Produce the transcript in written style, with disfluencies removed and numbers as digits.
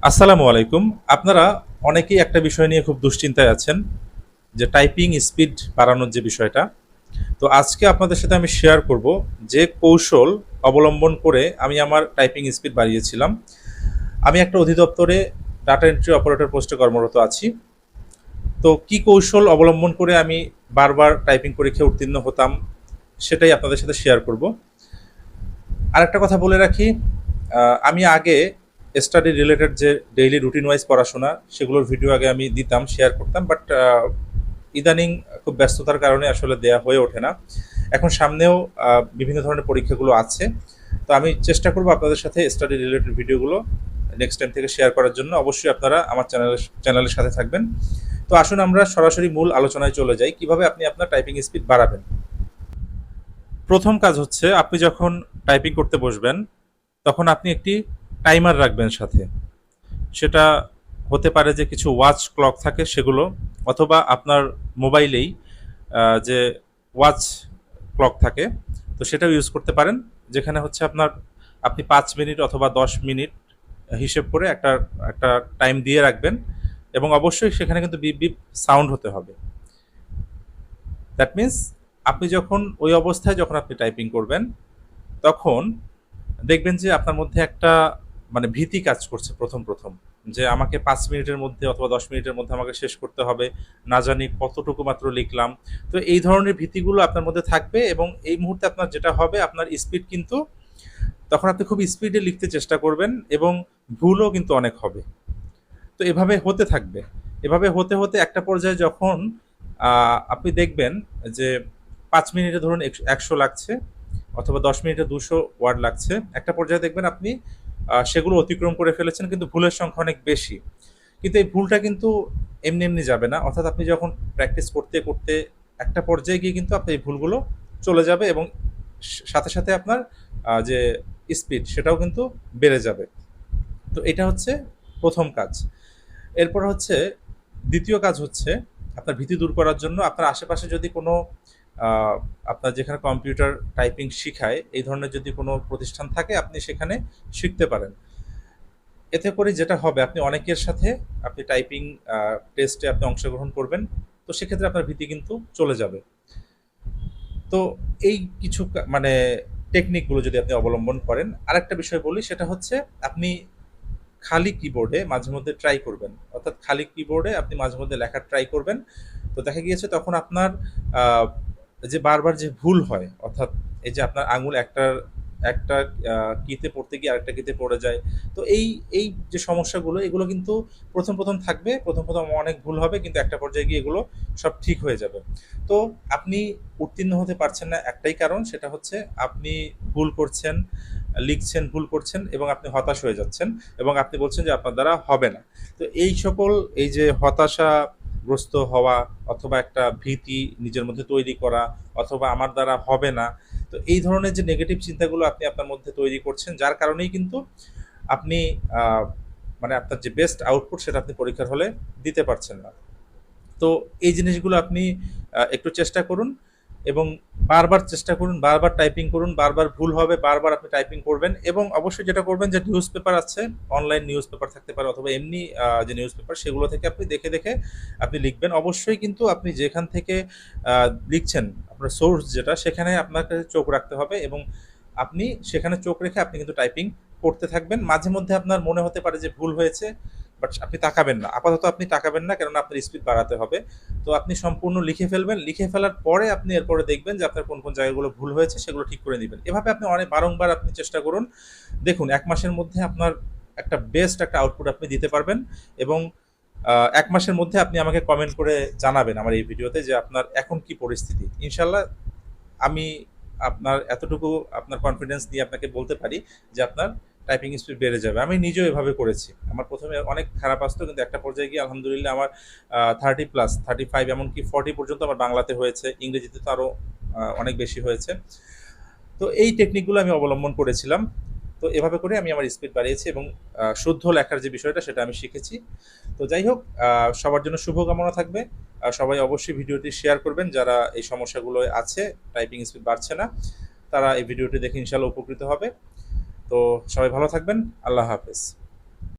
আসসালামু আলাইকুম। আপনারা অনেকেই একটা বিষয় নিয়ে খুব দুশ্চিন্তায় আছেন, যে টাইপিং স্পিড বাড়ানোর যে বিষয়টা। তো আজকে আপনাদের সাথে আমি শেয়ার করব যে কৌশল অবলম্বন করে আমি আমার টাইপিং স্পিড বাড়িয়েছিলাম। আমি একটা অধিদপ্তরে ডাটা এন্ট্রি অপারেটর পোস্টে কর্মরত আছি। তো কি কৌশল অবলম্বন করে আমি বারবার টাইপিং পরীক্ষায় উত্তীর্ণ হতাম, সেটাই আপনাদের সাথে শেয়ার করব। আরেকটা কথা বলে রাখি, আমি আগে স্টাডি রিলেটেড যে ডেইলি রুটিন ওয়াইজ পড়াশোনা, সেগুলোর ভিডিও আগে আমি দিতাম, শেয়ার করতাম, বাট ইদানিং খুব ব্যস্ততার কারণে আসলে দেয়া হয়ে ওঠে না। এখন সামনেও বিভিন্ন ধরনের পরীক্ষাগুলো আছে। তো আমি চেষ্টা করব আপনাদের সাথে স্টাডি রিলেটেড ভিডিওগুলো নেক্সট টাইম থেকে শেয়ার করার জন্য। অবশ্যই আপনারা আমার চ্যানেলের সাথে থাকবেন। তো আসুন আমরা সরাসরি মূল আলোচনায় চলে যাই, কিভাবে আপনি আপনার টাইপিং স্পিড বাড়াবেন। প্রথম কাজ হচ্ছে, আপনি যখন টাইপিং করতে বসবেন তখন আপনি একটি টাইমার রাখবেন সাথে। সেটা হতে পারে যে কিছু ওয়াচ ক্লক থাকে সেগুলো, অথবা আপনার মোবাইলেই যে ওয়াচ ক্লক থাকে, তো সেটাও ইউজ করতে পারেন। যেখানে হচ্ছে আপনি 5 মিনিট অথবা 10 মিনিট হিসেব করে একটা একটা টাইম দিয়ে রাখবেন, এবং অবশ্যই সেখানে কিন্তু বিপ বিপ সাউন্ড হতে হবে। দ্যাট মিন্স আপনি যখন ওই অবস্থায় যখন আপনি টাইপিং করবেন, তখন দেখবেন যে আপনার মধ্যে একটা মানে ভীতি কাজ করছে প্রথম প্রথম, যে আমাকে 5 মিনিটের মধ্যে অথবা 10 মিনিটের মধ্যে আমাকে শেষ করতে হবে, না জানি কতটুকু মাত্র লিখলাম। তো এই ধরনের ভীতিগুলো আপনার মধ্যে থাকবে, এবং এই মুহূর্তে আপনার যেটা হবে, আপনার স্পিড কিন্তু তখন আপনি খুব স্পিডে লিখতে চেষ্টা করবেন, এবং ভুলও কিন্তু অনেক হবে। তো এভাবে হতে থাকবে। এভাবে হতে হতে একটা পর্যায়ে যখন আপনি দেখবেন যে 5 মিনিটে ধরুন 100 লাগছে, অথবা 10 মিনিটে 200 ওয়ার্ড লাগছে, একটা পর্যায়ে দেখবেন আপনি সেগুলো অতিক্রম করে ফেলেছেন, কিন্তু ভুলের সংখ্যা অনেক বেশি। কিন্তু এই ভুলটা কিন্তু এমনি এমনি যাবে না, অর্থাৎ আপনি যখন প্র্যাকটিস করতে করতে একটা পর্যায়ে গিয়ে কিন্তু আপনার এই ভুলগুলো চলে যাবে, এবং সাথে সাথে আপনার যে স্পিড সেটাও কিন্তু বেড়ে যাবে। তো এটা হচ্ছে প্রথম কাজ। এরপর হচ্ছে দ্বিতীয় কাজ হচ্ছে, আপনার ভীতি দূর করার জন্য আপনার আশেপাশে যদি কোনো আপনার যেখানে কম্পিউটার টাইপিং শিখায় এই ধরনের যদি কোনো প্রতিষ্ঠান থাকে, আপনি সেখানে শিখতে পারেন। এতে করে যেটা হবে, আপনি অনেকের সাথে আপনি টাইপিং টেস্টে আপনি অংশগ্রহণ করবেন। তো সেক্ষেত্রে আপনার ভীতি কিন্তু চলে যাবে। তো এই কিছু মানে টেকনিকগুলো যদি আপনি অবলম্বন করেন, আরেকটা বিষয় বলি, সেটা হচ্ছে আপনি খালি কিবোর্ডে মাঝে মধ্যে ট্রাই করবেন, অর্থাৎ খালি কিবোর্ডে আপনি মাঝে মধ্যে লেখার ট্রাই করবেন। তো দেখা গিয়েছে তখন আপনার আহ, যে বারবার যে ভুল হয়, অর্থাৎ এই যে আপনার আঙুল একটা একটা কিতে পড়তে গিয়ে আরেকটা কিতে পড়ে যায়। তো এই এই যে সমস্যাগুলো, এগুলো কিন্তু প্রথম প্রথম থাকবে, প্রথম প্রথম অনেক ভুল হবে, কিন্তু একটা পর্যায়ে গিয়ে এগুলো সব ঠিক হয়ে যাবে। তো আপনি উত্তীর্ণ হতে পারছেন না একটাই কারণ, সেটা হচ্ছে আপনি ভুল করছেন, লিখছেন, ভুল করছেন, এবং আপনি হতাশ হয়ে যাচ্ছেন, এবং আপনি বলছেন যে আপনার দ্বারা হবে না। তো এই সকল এই যে হতাশাগ্রস্ত হওয়া, অথবা একটা ভীতি নিজের মধ্যে তৈরি করা, অথবা আমার দ্বারা হবে না, তো এই ধরনের যে নেগেটিভ চিন্তাগুলো আপনি আপনার মধ্যে তৈরি করছেন, যার কারণেই কিন্তু আপনি আহ, মানে আপনার যে বেস্ট আউটপুট সেটা আপনি পরীক্ষার হলে দিতে পারছেন না। তো এই জিনিসগুলো আপনি একটু চেষ্টা করুন, এবং বারবার চেষ্টা করুন, বারবার টাইপিং করুন, বারবার ভুল হবে, বারবার আপনি টাইপিং করবেন। এবং অবশ্যই যেটা করবেন, যে নিউজ পেপার আছে, অনলাইন নিউজ পেপার থাকতে পারে, অথবা এমনি যে নিউজ পেপার, সেগুলো থেকে আপনি দেখে দেখে আপনি লিখবেন। অবশ্যই কিন্তু আপনি যেখান থেকে লিখছেন, আপনার সোর্স যেটা, সেখানে আপনার কাছে চোখ রাখতে হবে, এবং আপনি সেখানে চোখ রেখে আপনি কিন্তু টাইপিং করতে থাকবেন। মাঝে মধ্যে আপনার মনে হতে পারে যে ভুল হয়েছে, বাট আপনি তাকাবেন না, আপাতত আপনি তাকাবেন না, কেননা আপনার স্পিড বাড়াতে হবে। তো আপনি সম্পূর্ণ লিখে ফেলবেন, লিখে ফেলার পরে আপনি এরপরে দেখবেন যে আপনার কোন কোন জায়গাগুলো ভুল হয়েছে, সেগুলো ঠিক করে দিবেন। এভাবে আপনি অনেক বারংবার আপনি চেষ্টা করুন। দেখুন, 1 মাসের মধ্যে আপনার একটা বেস্ট একটা আউটপুট আপনি দিতে পারবেন। এবং 1 মাসের মধ্যে আপনি আমাকে কমেন্ট করে জানাবেন আমার এই ভিডিওতে, যে আপনার এখন কি পরিস্থিতি। ইনশাল্লাহ আমি আপনার এতটুকু আপনার কনফিডেন্স দিয়ে আপনাকে বলতে পারি যে আপনার টাইপিং স্পিড বেড়ে যাবে। আমি নিজেও এভাবে করেছি। আমার প্রথমে অনেক খারাপ আসতো, কিন্তু একটা পর্যায়ে গিয়ে আলহামদুলিল্লাহ আমার 30+, 35, এমনকি 40 পর্যন্ত আমার বাংলাতে হয়েছে, ইংরেজিতে তো আরও অনেক বেশি হয়েছে। তো এই টেকনিকগুলো আমি অবলম্বন করেছিলাম। তো এভাবে করে আমি আমার স্পিড বাড়িয়েছি, এবং শুদ্ধ লেখার যে বিষয়টা সেটা আমি শিখেছি। তো যাই হোক, সবার জন্য শুভকামনা থাকবে। সবাই অবশ্যই ভিডিওটি শেয়ার করবেন, যারা এই সমস্যাগুলো আছে, টাইপিং স্পিড বাড়ছে না, তারা এই ভিডিওটি দেখে ইনশাল্লাহ উপকৃত হবে। তো সবাই ভালো থাকবেন। আল্লাহ হাফেজ।